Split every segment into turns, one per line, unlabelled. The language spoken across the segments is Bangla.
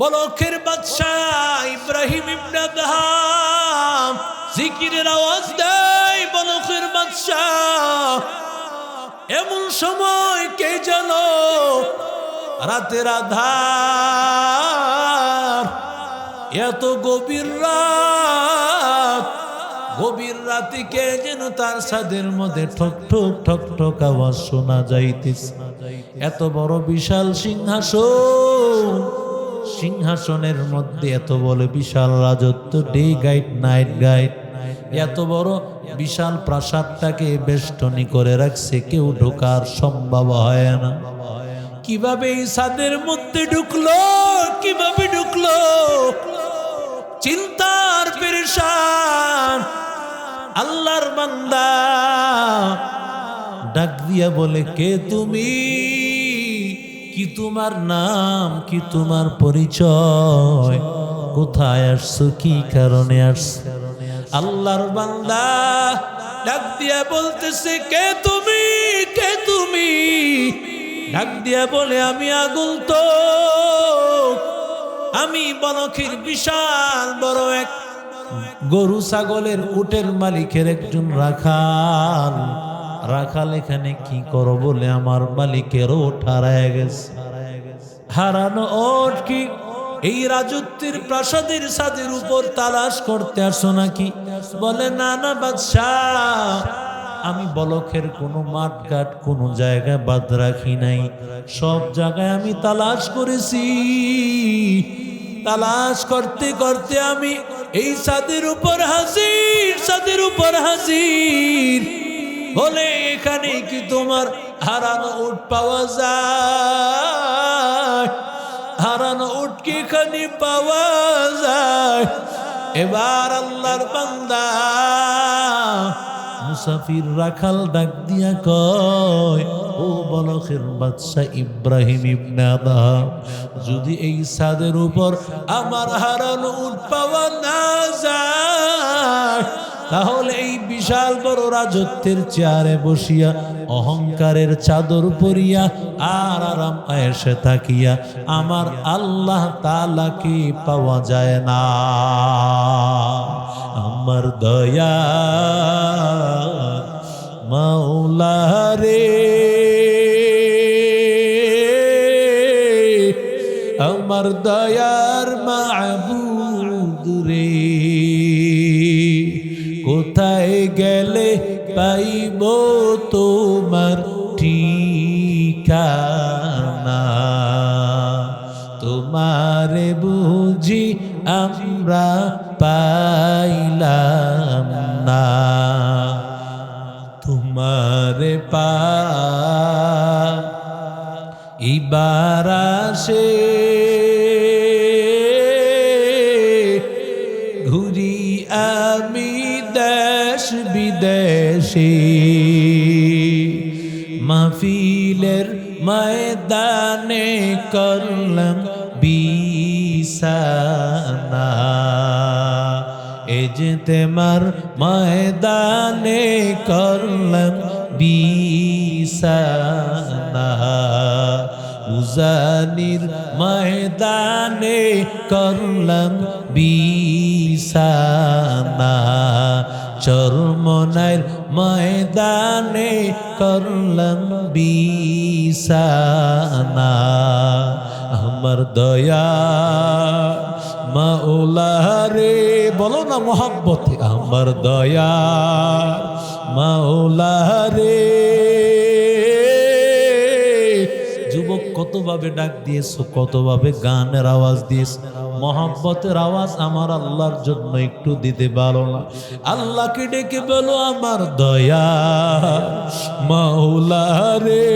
বলখের বাদশাহ ইব্রাহিম ইবনে আদহাম জিকিরের আওয়াজ দেয়। বলখের বাদশাহ এমন সময় কে জানো রাতের আধার, এত গভীর রাত, গভীর রাতে কে যেন তার ছাদের মধ্যে ঠক ঠক ঠক ঠক আওয়াজ শোনা যাইতেছে। এত বড় বিশাল সিংহাসন, সিংহাসনের মধ্যে এত বড় বিশাল রাজত্ব, ডে গাইড নাইট গাইড, এত বড় বিশাল প্রাসাদটাকে বেষ্টনী করে রাখছে, কেউ ঢোকার সম্ভব হয় না। কিভাবে এই ছাদের মধ্যে ঢুকলো, কিভাবে ঢুকলো, চিন্তার পেরেশান। আল্লাহর বান্দা ডাক দিয়া বলে, কে তুমি? কি তোমার নাম, কি তোমার পরিচয়, কোথায় আসছো, কি কারণে আসছো? আল্লাহর বান্দা ডাক দিয়া বলতেছে, কে তুমি, কে তুমি? ডাক দিয়া বলে, আমি আগন্তুক, আমি বলখের বিশাল বড় এক গরু ছাগলের উটের মালিকের একজন রাখাল। রাখাল এখানে কি করো বলে আমার মালিকের ওট হারায় গেছে। হারানো ওট কি এই রাজত্বের প্রাসাদের ছাদের উপর তালাশ করতে আসো নাকি? বলে, না না বাদশাহ, আমি বলখের কোনো মাঠঘাট কোনো জায়গায় বাদ রাখি নাই, সব জায়গায় আমি তালাশ করেছি। তালাশ করতে করতে আমি এই ছাদের উপর হাজির, ছাদের উপর হাজির। বলে, এখানে কি তোমার হারানো উট পাওয়া যায়? হারানো উট কি এখানে পাওয়া যায়? এবার আল্লাহর বান্দা মুসাফির রাখাল ডাক দিয়া কয়, ও বলখের বাদশা ইব্রাহিম ইবনে আদহাম, যদি এই ছাদের উপর আমার হারানো উট পাওয়া না যায়, তাহলে এই বিশাল বড় রাজত্বের চেয়ারে বসিয়া অহংকারের চাদর পরিয়া আর আরাম আয়েশে থাকিয়া আমার আল্লাহ তাআলাকে পাওয়া যায় না। আমার দয়া মাওলা রে, আমার দয়ার মাবুদ রে, কোথায় গেলে পাইব তোমার ঠিকানা? তোমারে বুঝি আমরা পাইলাম না, তোমারে পাইবার আসে ঘুরি আমি দেশ বিদেশে, মাহফিলের ময়দানে করলাম বিছানা, ইজতেমার ময়দানে করলাম বিছানা, উজানির ময়দানে করলাম বিছানা, চরমনাইর ময়দানে করলাম বিছানা। আমার দয়া মাওলা রে, বলো না মোহাব্বতে, আমার দয়া মাওলা রে। যুবক কতভাবে ডাক দিয়েছো, কতভাবে গানের আওয়াজ দিয়েছ, মোহাব্বতের আওয়াজ আমার আল্লাহর জন্য একটু দিতে পারো না? আল্লাহকে ডেকে বলো, আমার দয়া মাওলা রে,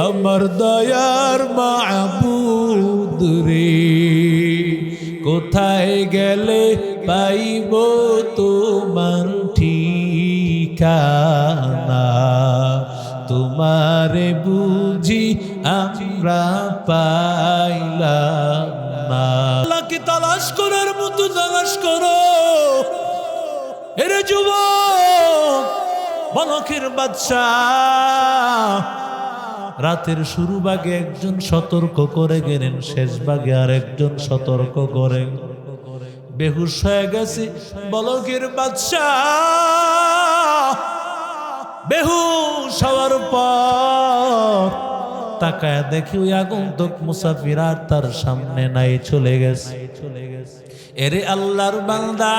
আমার দয়ার মাবুদ রে, কোথায় গেলে পাইব তোমার ঠিকানা? তোমারে বুঝি আমরা পাইলাম না। আল্লাহকে তালাশ করার মতো তালাশ করো। এরে যুবক, বলখের বাদশা রাতের শুরু ভাগে একজন সতর্ক করে গেলেন, শেষ ভাগে আর একজন সতর্ক করে। বেহুশ হয়ে গেছে বলকের বাদশাহ। বেহুশ হওয়ার পর তাকায় দেখি ওই আগন্তুক মুসাফির আর তার সামনে নাই, চলে গেছে। এরে আল্লাহর বান্দা,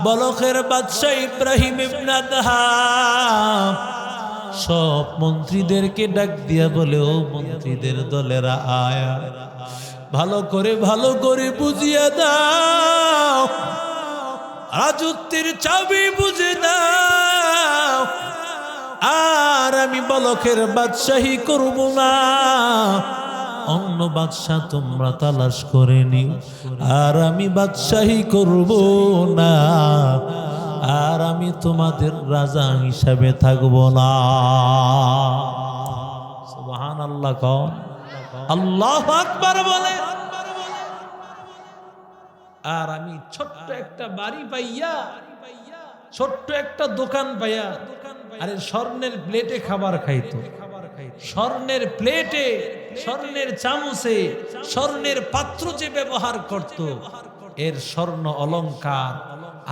বলকের বাদশাহ ইব্রাহিম ইবনে আদহাম সব মন্ত্রীদেরকে ডাক দিয়া বলে, ও মন্ত্রীদের দলেরা আয়া, ভালো করে বুঝিয়ে দাও, রাজত্বের চাবি বুঝে দাও, আর আমি বলকের বাদশাহী করব না, অন্য বাদশাহ তোমরা তালাশ করে নিও, আর আমি বাদশাহী করব না, আর আমি তোমাদের রাজা হিসাবে থাকব না। সুবহানাল্লাহ, কও আল্লাহু আকবার বলে। আর আমি ছোট্ট একটা বাড়ি পাইয়া, ছোট্ট একটা দোকান পাইয়া, আরে স্বর্ণের প্লেটে খাবার খাইতো, স্বর্ণের প্লেটে, স্বর্ণের চামচে, স্বর্ণের পাত্র যে ব্যবহার করত, এর স্বর্ণ অলংকার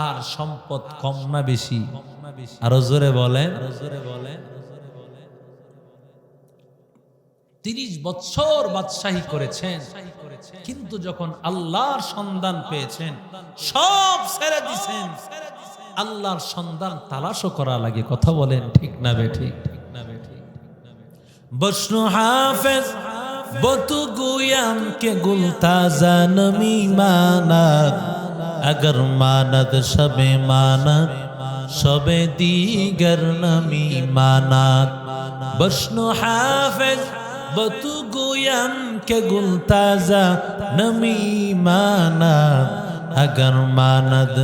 আর সম্পদ কম না বেশি? আরো জোরে বলেন। 30 বছর বাদশাহী করেছেন, কিন্তু যখন আল্লাহর সন্ধান পেয়েছেন সব ছেড়ে দিয়েছেন। আল্লাহর সন্ধান তালাশও করা লাগে, কথা বলেন ঠিক না বেঠিক? বসনু হাফেজ বতু গুয়াম কে গুলতাজা নমি মানাত, अगर मानद शबे मानद शबे दीगर नमी मानद। बशनु हाफिज बतु गुयम के गुलताजा नमी मानद, अगर मानद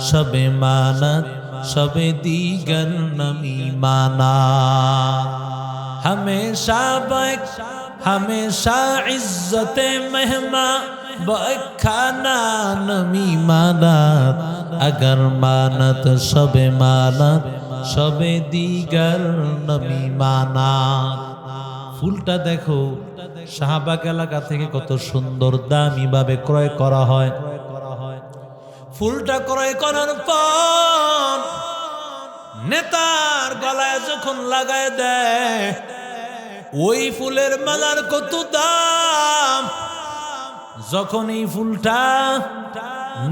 शबे मानद शबे दीगर नमी मानद। हमेशा बैक हमेशा इज्जत मेहमा खाना नमी मानत, अगर मानत शबे मानत शबे दीगर नमी मानत। ফুলটা দেখো শাহবাগ এলাকা থেকে কত সুন্দর দামি ভাবে ক্রয় করা হয়। ফুলটা ক্রয় করার পর নেতার গলায় যখন লাগায় দেয়, ওই ফুলের মালার কত দাম। যখন এই ফুলটা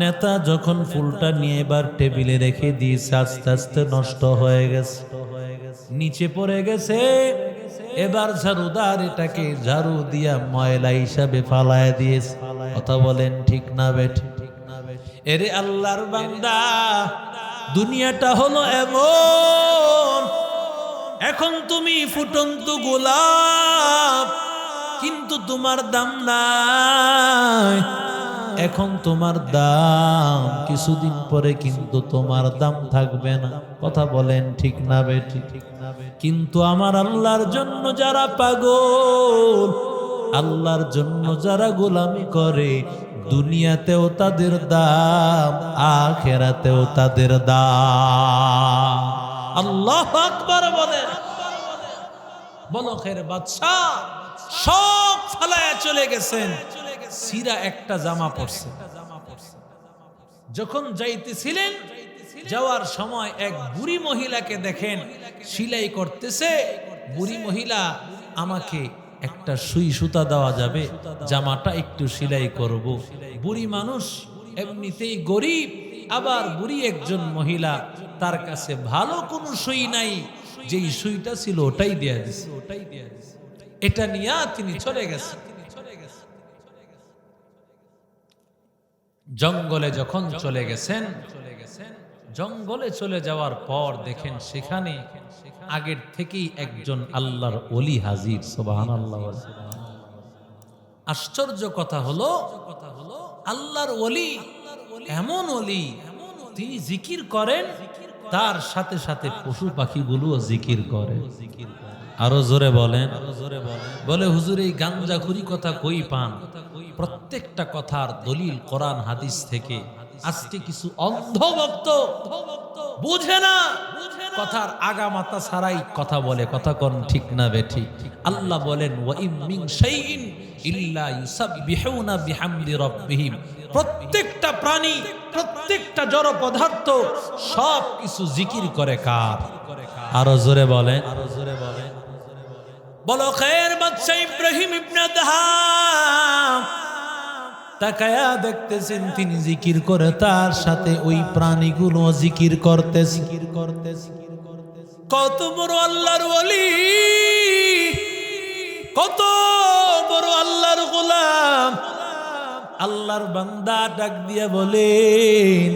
নেতা যখন ফুলটা নিয়ে এবার টেবিলে রেখে দিয়েছে, আস্তে আস্তে নষ্ট হয়ে গেছে, নিচে পড়ে গেছে। এবার ঝাড়ুদার এটাকে ঝাড়ু দিয়া ময়লা হিসাবে ফালায় দিয়েছে, কথা বলেন ঠিক না বেঠি? এরে আল্লাহর বান্দা, দুনিয়াটা হলো এমন, এখন তুমি ফুটন্ত গোলাপ কিন্তু তোমার দাম নাই। এখন তোমার দাম, কিছুদিন পরে কিন্তু তোমার দাম থাকবে না, কথা বলেন ঠিক না বেঠি? কিন্তু আমার আল্লাহর জন্য যারা পাগল, আল্লাহর জন্য যারা গোলামি করে, দুনিয়াতেও তাদের দাম, আখিরাতেও তাদের দাম। আল্লাহু আকবার বলেন। বলকের বাদশা সব ফালায়া চলে গেছেন, সিরা একটা জামা পরছে। যখন যাইতেছিলেন, যাওয়ার সময় এক বুড়ি মহিলাকে দেখেন সেলাই করতেছে। বুড়ি মহিলা, আমাকে একটা সুই সুতা দেওয়া যাবে, জামাটা একটু সেলাই করব। বুড়ি মানুষ, এমনিতেই গরিব, আবার বুড়ি একজন মহিলা, তার কাছে ভালো কোনো সুই নাই, যেই সুইটা ছিল ওটাই দেয়া দিছে। এটা নিয়ে তিনি চলে গেছেন। জঙ্গলে যখন চলে গেছেন, জঙ্গলে চলে যাওয়ার পর দেখেন সেখানে আগের থেকেই একজন আল্লাহর ওলি হাজির। সুবহানাল্লাহ। আশ্চর্য কথা হলো, আল্লাহর ওলি এমন ওলি, তিনি জিকির করেন, তার সাথে সাথে পশু পাখিগুলোও জিকির করে। আরো জোরে বলেন। বলে হুজুর এই গাঞ্জাখুরি কথা কই পান? প্রত্যেকটা কথার দলিল কোরআন হাদিস থেকে। আজকে কিছু অন্ধ ভক্ত বুঝে না, কথার আগা মাথা ছাড়াই কথা বলে, কথা কোন ঠিক না বেঠি। আল্লাহ বলেন ওয়া ইম মিন শাইইন ইল্লা ইউসাব্বিহুনা বিহামদি রাব্বিহিম, প্রত্যেকটা প্রাণী, প্রত্যেকটা জড় পদার্থ সব কিছু জিকির করে কার? আরো জোরে বলে, আরো জোরে বলে, বলো খায়ের বাদশা ইব্রাহিম ইবনে আদহাম তাকায়া দেখতেছেন তিনি জিকির করে, তার সাথে ওই প্রাণীগুলো জিকির করতেছে। কত বড় আল্লাহর ওলি, কত বড় আল্লাহর গোলাম, আল্লাহর বান্দা ডাক দিয়া বলেন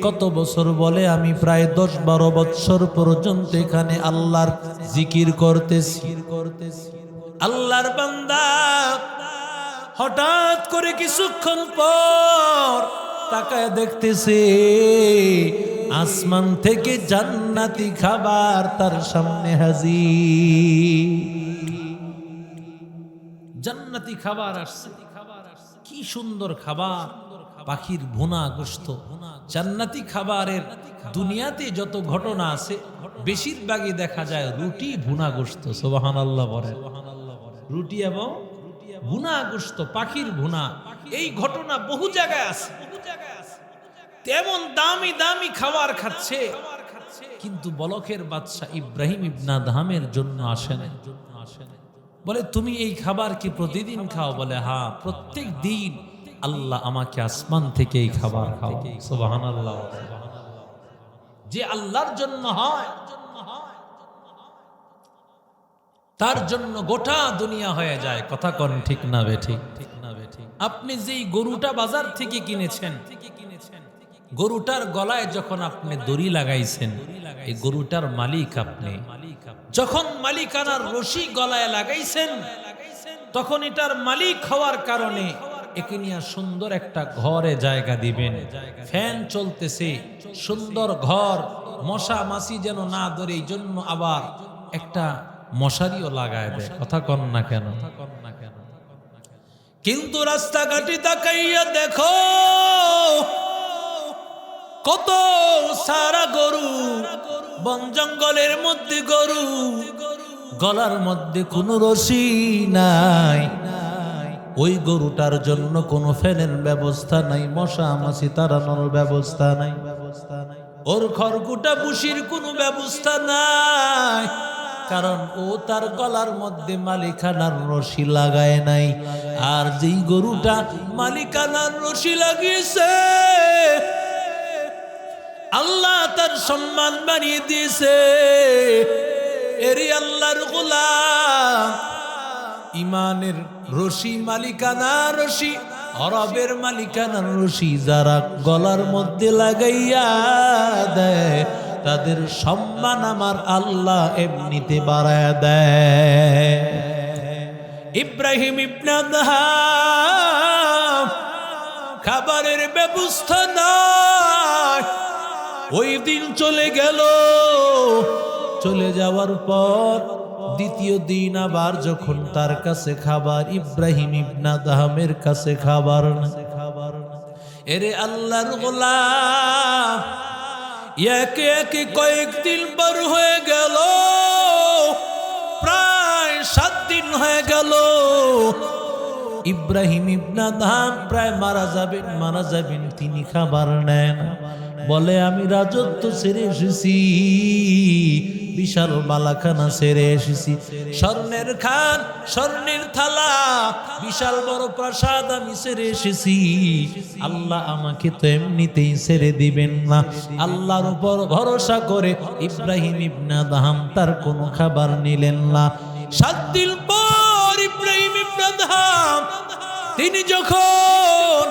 কত বছর? বলে আমি প্রায় 10-12 বছর পর্যন্ত এখানে আল্লাহর জিকির করতেছি। আল্লাহর বান্দা হঠাৎ করে কিছুক্ষণ পর তাকায় দেখতেছে আসমান থেকে জান্নাতি খাবার তার সামনে হাজির। জান্নাতি খাবার আসছে, কি সুন্দর খাবার, পাখির ভুনা গোশত। জান্নাতি খাবারের দুনিয়াতে যত ঘটনা আছে বেশিরভাগই দেখা যায় রুটি ভুনা গোশত। সুবহানাল্লাহ বলেন, রুটি এবং ভুনা গোশত, পাখির ভুনা, এই ঘটনা বহু জায়গায় আছে। তেমন দামি দামি খাবার খাচ্ছে, কিন্তু বলকের বাদশা ইব্রাহিম ইবনে আদহামের জন্য আসে না। বলে তুমি এই খাবার কি প্রতিদিন খাও? বলে হ্যাঁ, প্রত্যেক দিন আল্লাহ আমাকে আসমান থেকে এই খাবার খাও। সুবহানাল্লাহ। যে আল্লাহর জন্য হয় তার জন্য গোটা দুনিয়া হয়ে যায়। কথা কোন ঠিক না বেঠি? আপনি যেই গরুটা বাজার থেকে কিনেছেন, গরুটার গলায় যখন আপনি দড়ি লাগাইছেন, এই গরুটার মালিক আপনি। যখন মালিকানার রশি গলায় লাগাইছেন, তখন এটার মালিক হওয়ার কারণে একে নিয়ে সুন্দর একটা ঘরে জায়গা দিবেন। ফ্যান চলতেছে, সুন্দর ঘর, মশা মাছি যেন না ধরে, এই জন্য আবার একটা মশারিও লাগায় দেয়। কথা কন না কেন? কিন্তু রাস্তাঘাটে তাকাইয়া দেখো কত সারা গরু, বন জঙ্গলের মধ্যে গরু, গলার মধ্যে কোনো রশি নাই। ওই গরুটার জন্য কোনো ফ্যানের ব্যবস্থা নাই, মশা মাছি তাড়ানোর ব্যবস্থা নাই, ওর খড়কুটা বুশির কোনো ব্যবস্থা নাই, কারণ ও তার গলার মধ্যে মালিকানার রশি লাগায় নাই। আর যেই গরুটা মালিকানার রশি লাগিয়েছে, আল্লাহ তার সম্মান বাড়িয়ে দিয়েছে। এরি আল্লাহর গোলাম, ইমানের রশি, মালিকানার রশি, অরবের মালিকানার রশি যারা গলার মধ্যে লাগাইয়া দেয়, তাদের সম্মান আমার আল্লাহ এমনিতে বাড়ায় দেয়। ইব্রাহিম ইবনে আদহাম খাবারের ব্যবস্থা নাই, ওই দিন চলে গেল। চলে যাওয়ার পর দ্বিতীয় দিন আবার যখন তার কাছে খাবার, ইব্রাহিম ইবনে আদহামের কাছে খাবার না। এরে আল্লাহর গোলাম, একে একে কয়েকদিন পার হয়ে গেল, প্রায় 7 দিন হয়ে গেল। ইব্রাহিম ইবনে আদহাম প্রায় মারা যাবেন, তিনি খাবার নেন। বলে আমি রাজত্ব ছেড়ে এসেছি, বিশাল মালাখানা ছেড়ে এসেছি, স্বর্ণের খান, স্বর্ণের থালা, বিশাল বড় প্রাসাদ আমি ছেড়ে এসেছি। আল্লাহ আমাকে তো এমনিতেই ছেড়ে দিবেন না। আল্লাহর উপর ভরসা করে ইব্রাহিম ইবনে আদহাম তার কোনো খাবার নিলেন না। 7 দিন পর ইব্রাহিম ইবনে আদহাম তিনি যখন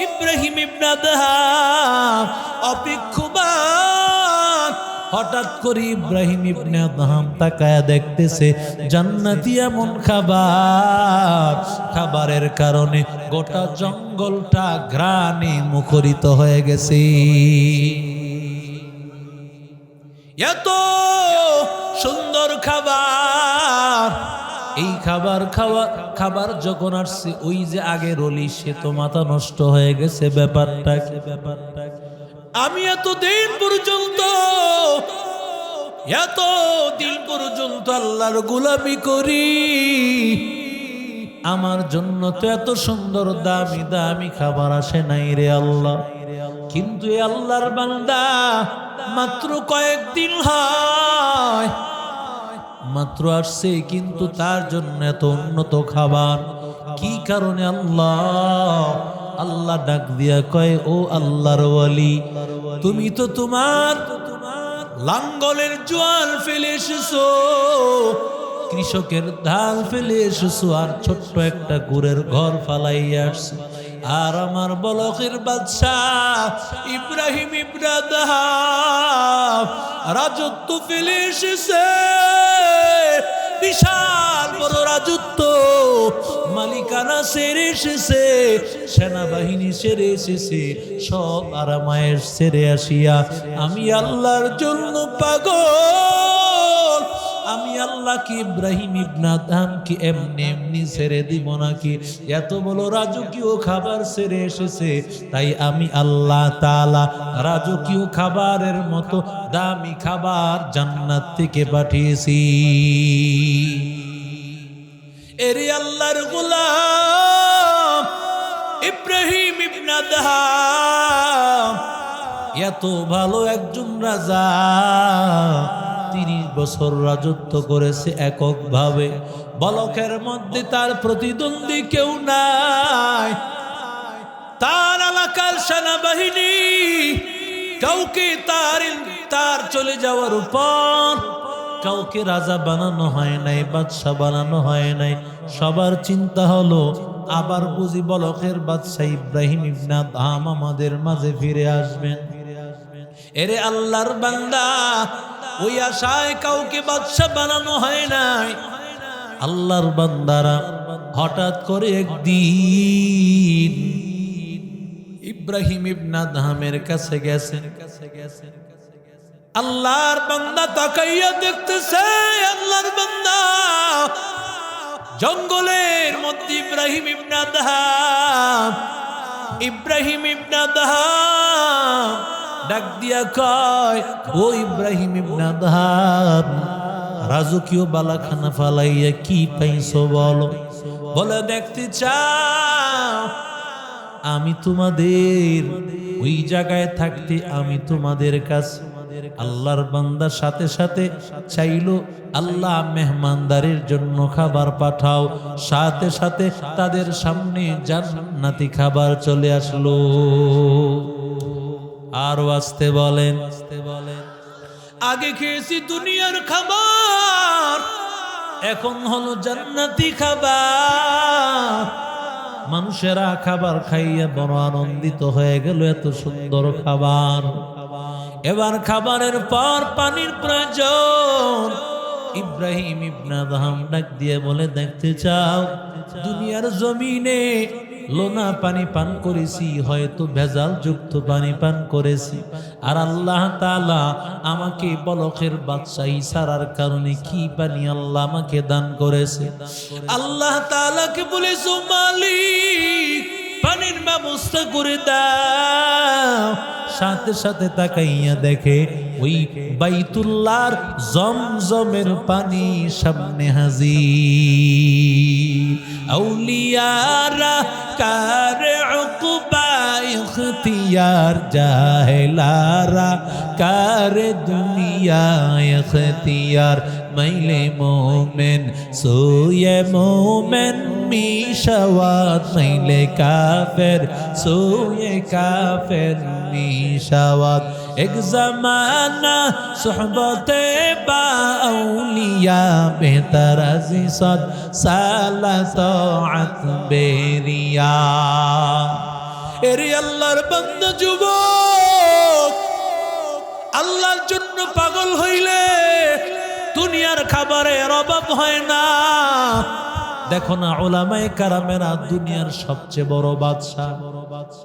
ইব্রাহিম ইবনে আদহাম অপেক্ষমান, হঠাৎ করে ইব্রাহিম ইবনে আদহাম তাকায়া দেখতেছে জান্নাতি এমন খাবার, খাবারের কারণে গোটা জঙ্গলটা ঘ্রাণে মুখরিত হয়ে গেছে। এত সুন্দর খাবার, এই খাবার যখন আসছে, ওই যে আগের অলি সে তো মাথা নষ্ট হয়ে গেছে ব্যাপারটা। আমি এতদিন পর্যন্ত আল্লাহর গোলামি করি, আমার জন্য তো এত সুন্দর দামি দামি খাবার আসে নাই রে আল্লাহ। কিন্তু এই আল্লাহর বান্দা মাত্র কয়েকদিন হয় মাত্র আসছে, কিন্তু তার জন্য এত উন্নত খাবার। কি কারণে? আল্লাহ ডাক দিয়া কয়, ও আল্লাহর ওয়ালি, তুমি তো তোমার লাঙ্গলের জোয়াল ফেলে এসেছো, কৃষকের ধাল ফেলে এসেছো, আর ছোট্ট একটা গুড়ের ঘর ফালাইয়া আসছো। আর আমার বলকের বাদশাহ ইব্রাহিম ইবনে আদহাম রাজত্ব ফেলে এসেছে, বিশাল বড় রাজত্ব, মালিকানা ছেড়ে এসেছে, সেনাবাহিনী ছেড়ে এসেছে, সব আরামায়েশ ছেড়ে আসিয়া আমি আল্লাহর জন্য পাগল। আমি আল্লাহকে ইব্রাহিম ইবনে আদহামকে এমনি ছেড়ে দিব নাকি? এত বড় রাজকীয় খাবার ছেড়ে এসেছে, তাই আমি আল্লাহ তাআলা রাজকীয় খাবারের মতো দামি খাবার জান্নাত থেকে পাঠিয়েছি। এরে আল্লাহর গোলাম ইব্রাহিম ইবনে আদহাম এত ভালো একজন রাজা, 30 বছর রাজত্ব করেছে এককভাবে। বলকের মধ্যে তার প্রতিদ্বন্দ্বী কেউ নাই। তার এলাকার সেনাবাহিনী কাউকে তার চলে যাওয়ার উপর কাউকে রাজা বানানো হয় নাই, বাদশা বানানো হয় নাই। সবার চিন্তা হলো আবার বুঝি বলকের বাদশা ইব্রাহিম ইবনে আদহাম আমাদের মাঝে ফিরে আসবেন। এরে আল্লাহর বান্দা, ওই আশায় কাউকে বাদশা বানানো হয় নাই। আল্লাহর বান্দারা হঠাৎ করে একদিন ইব্রাহিম ইবনে আদহামের কাছে গেছেন। আল্লাহর বান্দা তাকাইয়া দেখতেছে, আল্লাহর বান্দা জঙ্গলের মধ্যে ইব্রাহিম ইবনে আদহাম ডাক দিয়া কয়, ও ইব্রাহিম ইবনে আদহাম, রাজকীয় বালাখানা ফালাইয়া কি পাইছো বলো? বলে, দেখতে চাও আমি তোমাদের ওই জায়গায় থাকতে আমি তোমাদের কাছে? আল্লাহর বান্দার সাথে সাথে চাইলো আল্লাহ মেহমানদারির জন্য খাবার পাঠাও, সাথে সাথে তাদের সামনে জান্নাতি খাবার চলে আসলো। আর আসতে বলেন, আগে খেয়েছি দুনিয়ার খাবার, এখন হলো জান্নাতি খাবার। মানুষেরা খাবার খাইয়া বড় আনন্দিত হয়ে গেল, এত সুন্দর খাবার। এবার খাবারের পর পানির প্রয়োজন। ইব্রাহিম ইবনে আদহাম ডাক দিয়ে বলে, দেখতে চাও দুনিয়ার জমিনে লোনা পানি পান করেছি, হয়তো ভেজাল যুক্ত পানি পান করেছি, আর আল্লাহ তাআলা আমাকে বলকের বাদশাহী ছাড়ার কারণে কি পানি আল্লাহ আমাকে দান করেছে। আল্লাহ তাআলাকে বলেছো, মালিক পানির ব্যবস্থা করে দাও। সাথে সাথে তাকাইয়া দেখে ওই বাইতুল্লাহর জমজমের পানি সামনে হাজির। আউলিয়ারা কারে উকবা ইখতিয়ার, জাহেলারা কারে দুনিয়া ইখতিয়ার। মাইলে মোমেন সোয়ে মোমেন মিশাওয়াত, মাইলে কাফের সোয়ে কাফের মিশাওয়াত। এক জমানা সোহবতে বা আউলিয়া বেহতর আজিসাত সালাত বেরিয়া। এরে আল্লাহর বান্দা যুবক, আল্লাহর জন্য পাগল হইলে দুনিয়ার খাবারের অভাব হয় না। দেখো না উলামায়ে কেরামেরা দুনিয়ার সবচেয়ে বড় বাদশা,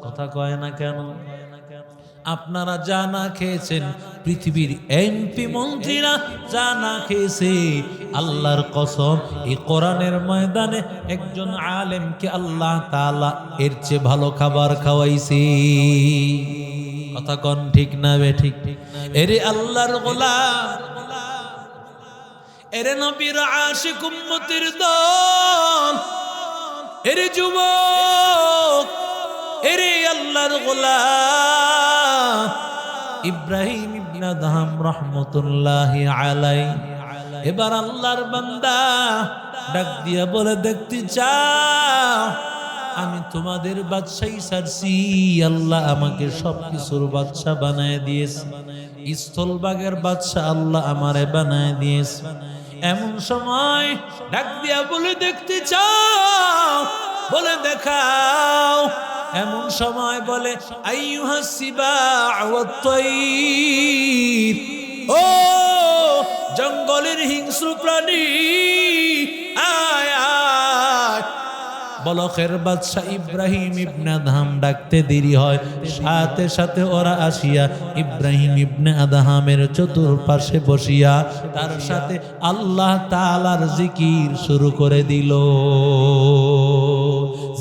কথা কয় না কেন? আপনারা যা না খেয়েছেন, পৃথিবীর এমপি মন্ত্রীরা যা না খেয়েছে, আল্লাহর কসম এই কোরআনের ময়দানে একজন আলেমকে আল্লাহ তাআলা এর চেয়ে ভালো খাবার খাওয়াইছে। কথা কোন ঠিক না বে ঠিক? এরে আল্লাহর গোলাম, এরে নবীর আশিক উম্মতের দল, এরে যুবক, এরে আল্লাহর গোলাম ইব্রাহিম ইবনে আদহাম রাহমাতুল্লাহি আলাইহি এবার আল্লাহর বান্দা ডাক দিয়া বলে, দেখতে চাও আমি তোমাদের বাদশাহী ছাড়ছি, আল্লাহ আমাকে সবকিছুর বাদশা বানায় দিয়েছে, স্থলভাগের বাদশা আল্লাহ আমারে বানায় দিয়েছে। এমন সময় ডাক দিয়া বলে, দেখতে চাও? বলে দেখাও। এমন সময় বলে, আইয়ুহাস সিবাউ ওয়াত তায়র, ও জঙ্গলের হিংস্র প্রাণী, আয় আয়। বলখের বাদশা ইব্রাহিম ইবনে আদহাম ডাকতে দেরি হয়, সাথে সাথে ওরা আসিয়া ইব্রাহিম ইবনে আদহামের চতুর্পাশে বসিয়া তার সাথে আল্লাহ তাআলার জিকির শুরু করে দিল।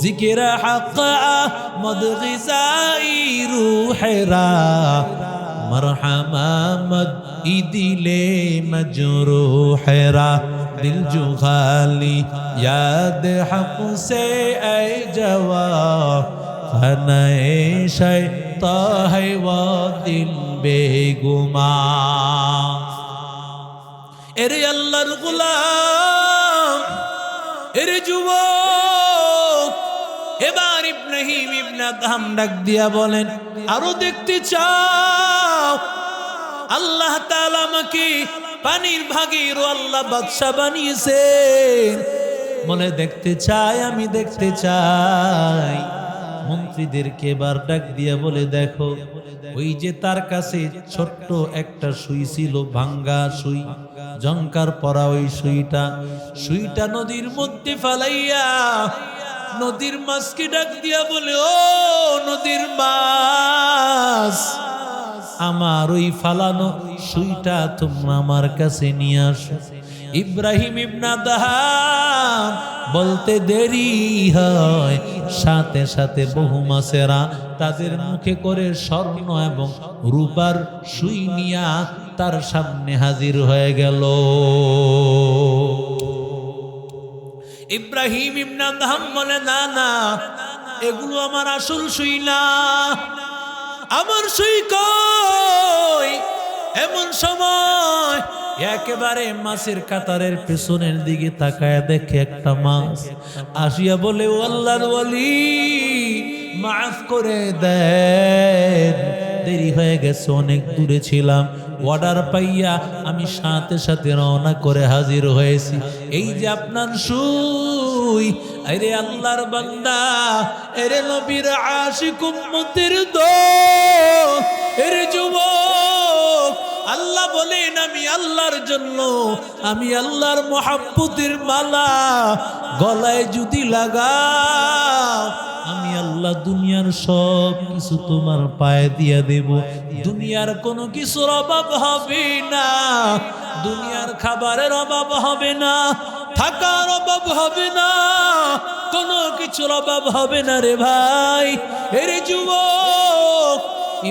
জিকির হক আহমদ গিজাই রুহেরা, মরহামা মদ ইদিলে মজরুহেরা, दिल जो खाली याद हक से ऐ जवा, खनए शैता है वो दिल बेगुमा। एरे अल्लाहर गुलाम, एरे যুবক, এবার ইব্রাহিম ইবনে আদহাম ডাক দিয়া বলেন, আরো দেখতে চাও? আল্লাহ তাআলা আমাকে পানির ভাগের আল্লাহ বাদশা বানিয়েছেন। বলে দেখতে চাই, আমি দেখতে চাই। মন্ত্রীদেরকে এবার ডাক দিয়া বলে, দেখো ওই যে তার কাছে ছোট্ট একটা সুই ছিল, ভাঙ্গা সুই, জঙ্কার পরা ওই সুইটা নদীর মধ্যে ফালাইয়া নদীর মাছকে ডাক দিয়া বলে, ও নদীর মাছ, আমার ওই ফালানো সুইটা তোমরা আমার কাছে নিয়ে আসো। ইব্রাহিম ইবনে আদহাম বলতে দেরি হয়, সাথে সাথে বহু মাছেরা তাদের মুখে করে স্বর্ণ এবং রূপার সুই নিয়া তার সামনে হাজির হয়ে গেল। ইব্রাহিম ইবনে আদহাম বলে, না না, এগুলো আমার আসল সুই না, আমার সুই কই? এমন সময় একেবারে মাছের কাতারের পেছনের দিকে তাকায় দেখে একটা মাছ আসিয়া বলে, ও আল্লাহর ওয়ালি, মাফ করে দেন, দেরি হয়ে গেছে, অনেক দূরে ছিলাম, অর্ডার পাইয়া আমি সাথে সাথে রওনা করে হাজির হয়েছি, এই যে আপনার সুই। আরে আল্লাহর বান্দা, এরে নবীর আশিক উম্মতের দল, এরে যুবক, আল্লাহ বলেন আমি আল্লাহর জন্য, আমি আল্লাহর মহব্বতের মালা গলায় যদি লাগাও, আমি আল্লাহ দুনিয়ার সব কিছু তোমার পায়ে দিয়া দেব, দুনিয়ার কোনো কিছুর অভাব হবে না, দুনিয়ার খাবারের অভাব হবে না, থাকার অভাব হবে না, কোনো কিছুর অভাব হবে না রে ভাই। এরে যুবক,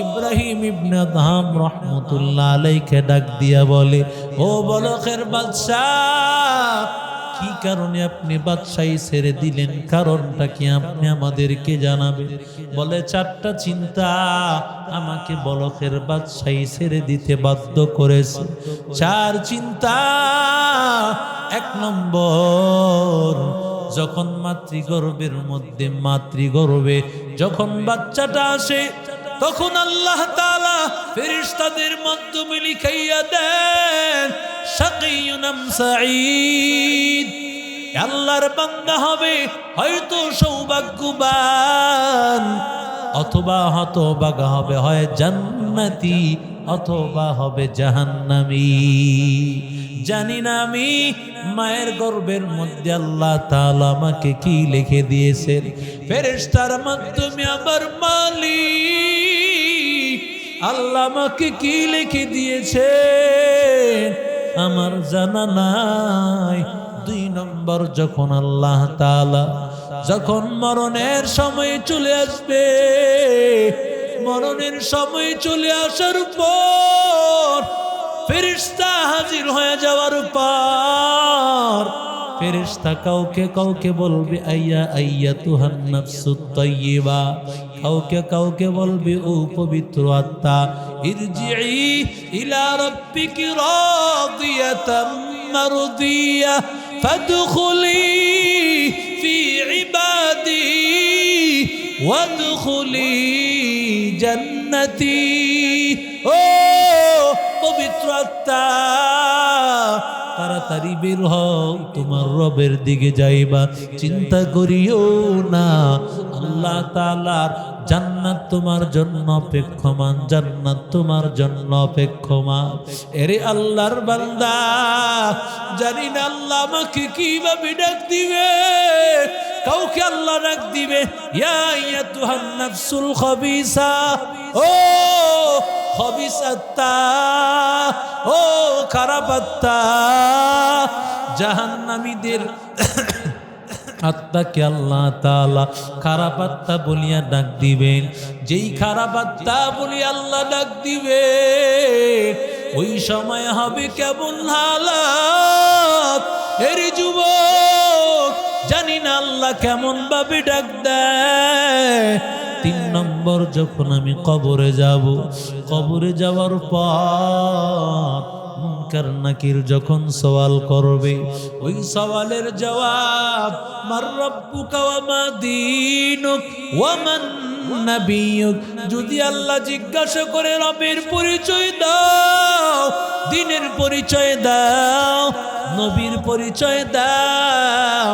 ইব্রাহিম ইবনে আদহাম রাহমাতুল্লাহ আলাইহি ডাক দিয়া বলে, ও বলখের বাদশাহ, কি কারণে আপনি বাদশাহী ছেড়ে দিলেন? কারণটা কি আপনি আমাদেরকে জানাবেন? বলে, চারটা চিন্তা আমাকে বলখের বাদশাহী ছেড়ে দিতে বাধ্য করেছে। চার চিন্তা। এক নম্বর, যখন মাতৃগর্ভের মধ্যে মাতৃগর্ভে যখন বাচ্চাটা আসে, তখন আল্লাহ তাআলা ফেরেশতাদের মাধ্যমে লিখাইয়া দেন শাকিয়ুন আম সাঈদ, আল্লাহর বান্দা হবে হয়তো সৌভাগ্যবান অথবা হতভাগা হবে, হয় জান্নাতি অথবা হবে জাহান্নামী। জানি না আমি মায়ের গর্ভের মধ্যে আল্লাহ তাআলা আমাকে কি লিখে দিয়েছেন। ফেরেশতার মাধ্যমে আমার মালিক আল্লাহ আমাকে কি লিখে দিয়েছে আমার জানা নাই। 2 নম্বর, যখন আল্লাহ তাআলা যখন মরণের সময় চলে আসবে, মরণের সময় চলে আসার পর ফেরেশতা হাজির হয়ে যাওয়ার পর ফেরেশতা কাউকে কাউকে বলবে আইয়া আইয়াতুহান নাফসুত তাইয়্যিবা, কাউকে কাউকে বলবে ও পবিত্র আত্মা, ইরজিই ইলা রাব্বিকি রাদিয়াতাম মারদিয়া ফাদখুলি ফি ইবাদি ওয়াদখুলি জান্নাতি। ও পবিত্র আত্মা, তাড়াতাড়ি বের হও, তোমার রবের দিকে যাইবা। চিন্তা করিও না, আল্লাহ তাআলার জান্নাত তোমার জন্য অপেক্ষমান, জান্নাত তোমার জন্য অপেক্ষমান। এরে আল্লাহর বান্দা, জানি না আল্লাহ আমাকে কিভাবে ডাক দিবে। কাউকে আল্লাহ ডাক দিবে ইয়া আইয়াতুহান নাফসুল খাবিসা, ও খবিস আত্মা, ও খারাপ আত্মা। জাহান্নামীদের আত্মাকে আল্লাহ তাআলা খারাপ আত্মা বলিয়া ডাক দিবেন। যেই খারাপ আত্মা বলি আল্লাহ ডাক দিবে, ওই সময় হবে কেমন হালাত। এর যুবক, জানি না আল্লাহ কেমন ভাবে ডাক দেয়। 3 নম্বর, যখন আমি কবরে যাব, কবরে যাওয়ার পর মুনকার নাকির যখন সওয়াল করবে, ওই সওয়ালের জবাব মার রাব্বুকা ওয়া মা দীনুক ওয়া মান নাবিয়ুক। যদি আল্লাহ জিজ্ঞাসা করে রবের পরিচয় দাও, দ্বীনের পরিচয় দাও, নবীর পরিচয় দাও,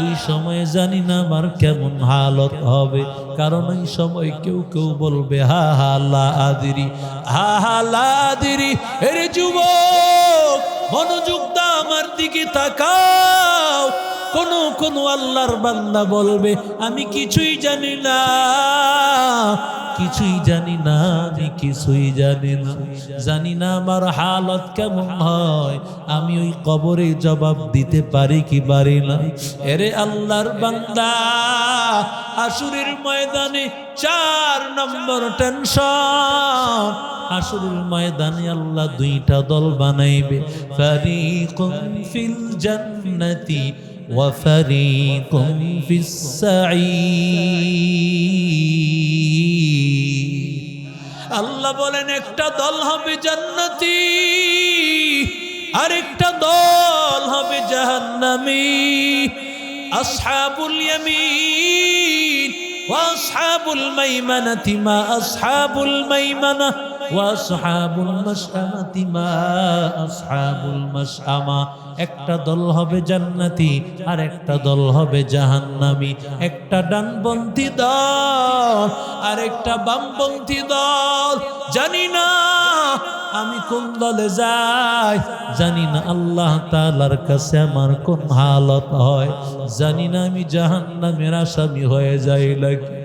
ওই সময় জানি না আমার কেমন হালত হবে। কারণ ওই সময় কেউ কেউ বলবে হা হা লা আদরি, হা হা লা আদরি। এর যুবক, মনোযোগ দাও, আমার দিকে তাকাও। কোন আল্লাহর বান্দা বলবে আমি কিছুই জানি না, কিছুই জানি না, আমি কিছুই জানি না, জানি না আমার হালত কেমন হয়, আমি ওই কবরে জবাব দিতে পারি কি পারি না। এরে আল্লাহর বান্দা, হাসরের ময়দানে 4 নম্বর টেনশন। হাসরের ময়দানে আল্লাহ 2টা দল বানাইবে, ফারিকুন ফিল জান্নাতি ওয়া ফারিকুন ফিস সাঈর। আল্লাহ বলেন একটা দল হবে জান্নাতি, আরেকটা দল হবে জাহান্নামী। আসহাবুল ইয়ামিন ওয়া আসহাবুল মাইমানাতি মা আসহাবুল মাইমানা ওয়া আসহাবুল মাশআমাতি মা আসহাবুল মাশআমা। একটা দল হবে জান্নাতি, আর একটা দল হবে জাহান্নামী। একটা ডানপন্থী দল আর একটা বামপন্থী দল। জানি না আমি কোন দলে যাই, জানি না আল্লাহ তাআলার কাছে আমার কোন হালত হয়, জানি না আমি জাহান্নামের আসামি হয়ে যাই নাকি।